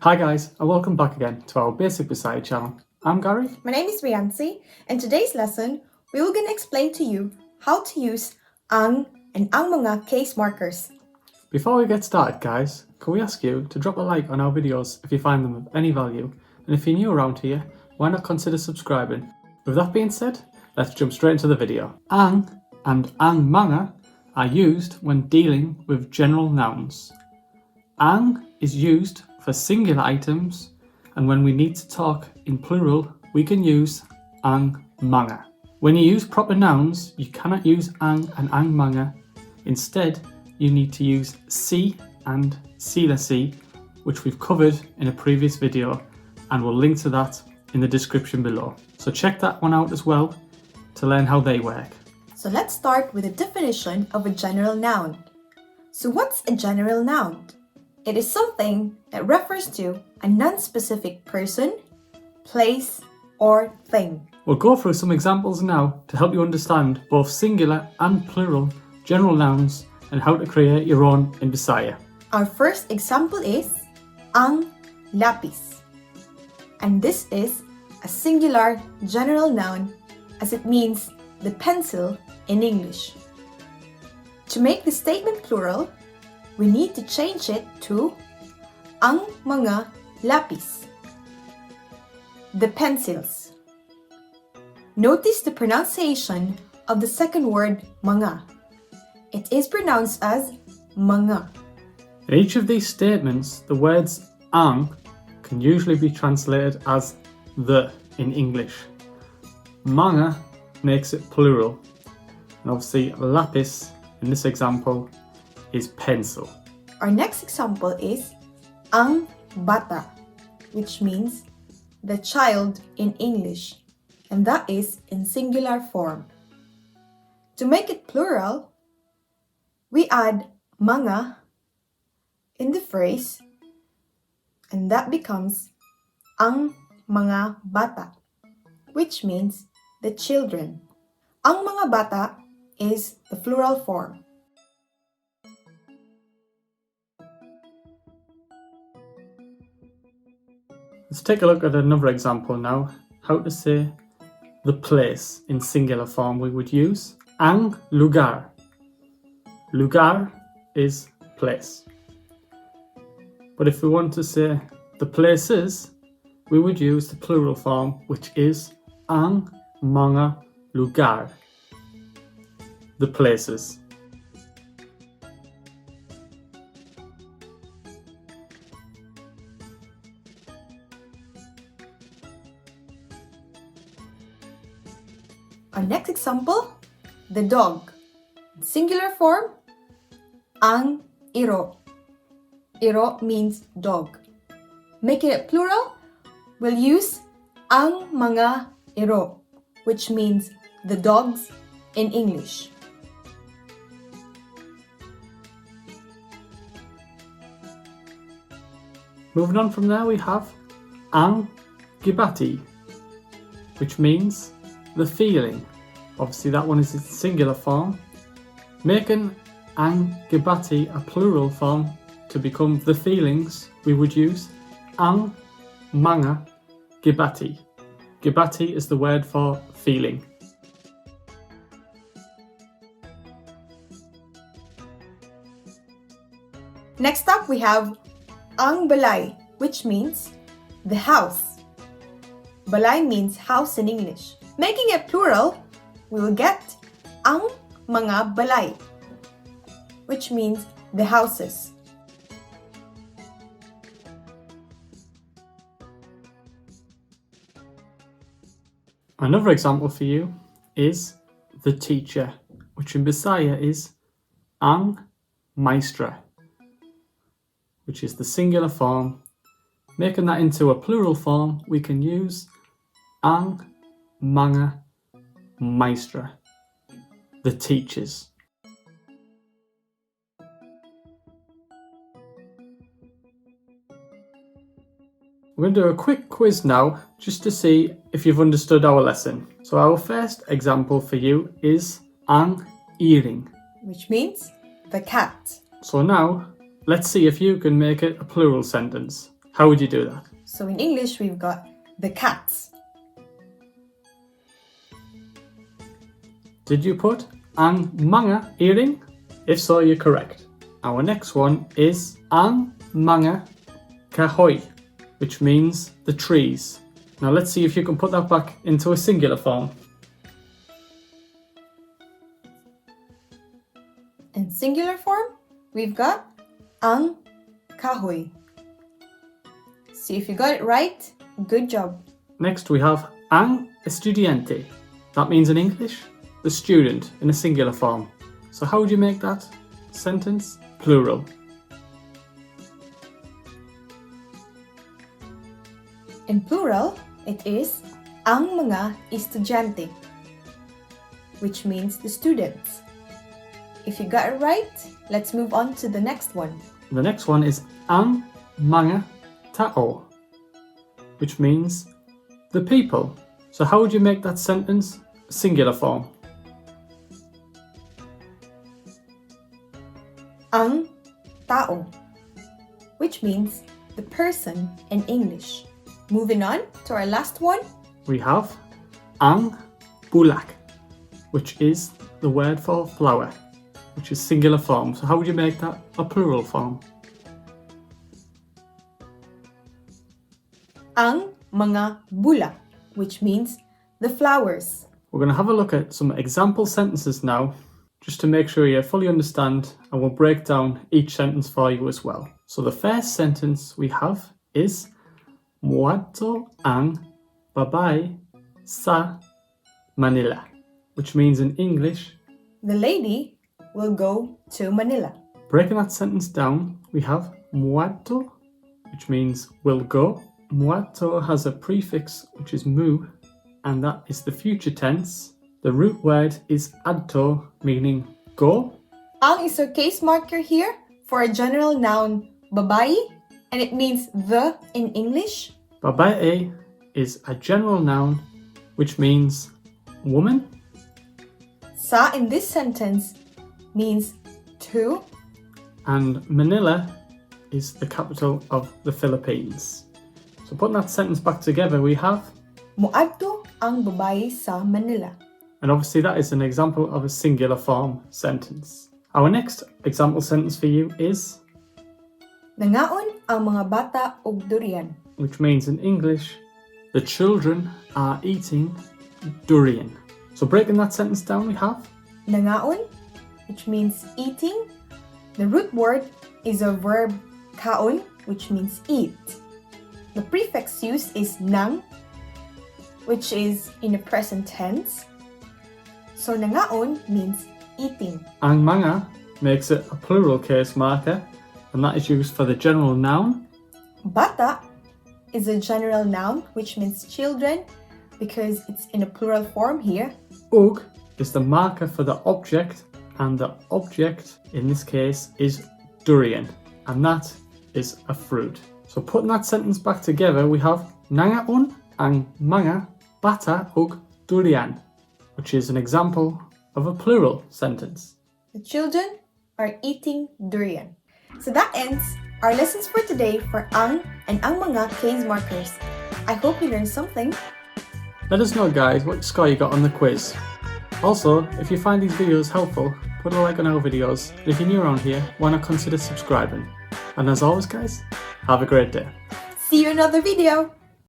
Hi guys, and welcome back again to our Basic Bisaya channel. I'm Gary. My name is Reancy, and today's lesson, we will gonna explain to you how to use ang and ang mga case markers. Before we get started guys, can we ask you to drop a like on our videos if you find them of any value, and if you're new around here, why not consider subscribing? With that being said, let's jump straight into the video. Ang and ang mga are used when dealing with general nouns. Ang is used for singular items, and when we need to talk in plural, we can use ang mga. When you use proper nouns, you cannot use ang and ang mga. Instead, you need to use si and sila si, which we've covered in a previous video, and we'll link to that in the description below. So check that one out as well to learn how they work. So let's start with a definition of a general noun. So what's a general noun? It is something that refers to a non-specific person, place, or thing. We'll go through some examples now to help you understand both singular and plural general nouns and how to create your own in Bisaya. Our first example is ang lapis. And this is a singular general noun as it means the pencil in English. To make the statement plural, we need to change it to ang mga lapis, the pencils. Notice the pronunciation of the second word mga. It is pronounced as mga. In each of these statements, the words ang can usually be translated as the in English. Mga makes it plural, and obviously lapis in this example is pencil. Our next example is ang bata, which means the child in English, and that is in singular form. To make it plural, we add mga in the phrase, and that becomes ang mga bata, which means the children. Ang mga bata is the plural form. Let's take a look at another example now, how to say the place in singular form. We would use ang lugar. Lugar is place. But if we want to say the places, we would use the plural form, which is ang mga lugar. The places. Our next example, the dog. Singular form, ang iro. Iro means dog. Making it plural, we'll use ang mga iro, which means the dogs in English. Moving on from there, we have ang gibati, which means the feeling. Obviously that one is in singular form. Making ang gibati a plural form to become the feelings, we would use ang mga gibati. Gibati is the word for feeling. Next up, we have ang balay, which means the house. Balay means house in English. Making it plural, we will get ang mga balay, which means the houses. Another example for you is the teacher, which in Bisaya is ang maestra, which is the singular form. Making that into a plural form, we can use ang mga maestra, the teachers. We're going to do a quick quiz now, just to see if you've understood our lesson. So our first example for you is ang iring, which means the cat. So now, let's see if you can make it a plural sentence. How would you do that? So in English, we've got the cats. Did you put ang mga iring? If so, you're correct. Our next one is ang mga kahoy, which means the trees. Now let's see if you can put that back into a singular form. In singular form, we've got ang kahoy. See if you got it right. Good job. Next we have ang estudiante. That means in English, the student in a singular form. So how would you make that sentence? Plural. In plural, it is ang mga estudyante, which means the students. If you got it right, let's move on to the next one. The next one is ang mga tao, which means the people. So how would you make that sentence singular form? Ang tao, which means the person in English. Moving on to our last one. We have ang bulak, which is the word for flower, which is singular form. So how would you make that a plural form? Ang mga bulak, which means the flowers. We're going to have a look at some example sentences now, just to make sure you fully understand, and we'll break down each sentence for you as well. So the first sentence we have is muadto ang babae sa Manila, which means in English, The lady will go to Manila. breaking that sentence down, we have muadto, which means will go. Muadto has a prefix which is mu, and that is the future tense. The root word is adto, meaning go. Ang is our case marker here for a general noun babae, and it means the in English. Babae is a general noun which means woman. Sa in this sentence means to. And Manila is the capital of the Philippines. So putting that sentence back together, we have, Muadto ang babae sa Manila. and obviously that is an example of a singular form sentence. Our next example sentence for you is, Nangaon ang mga bata og durian. which means in English, the children are eating durian. So breaking that sentence down, we have, Nangaon, which means eating. The root word is a verb kaon, which means eat. The prefix used is nang, which is in the present tense. So nangaon means eating. ang mga makes it a plural case marker, and that is used for the general noun. Bata is a general noun, which means children, because it's in a plural form here. Ug is the marker for the object, and the object in this case is durian, and that is a fruit. So putting that sentence back together, we have nangaon ang mga bata ug durian, which is an example of a plural sentence. The children are eating durian. So that ends our lessons for today for ang and ang mga case markers. I hope you learned something. Let us know, guys, what score you got on the quiz. Also, if you find these videos helpful, put a like on our videos, and if you're new around here, why not consider subscribing? And as always, guys, have a great day. See you in another video.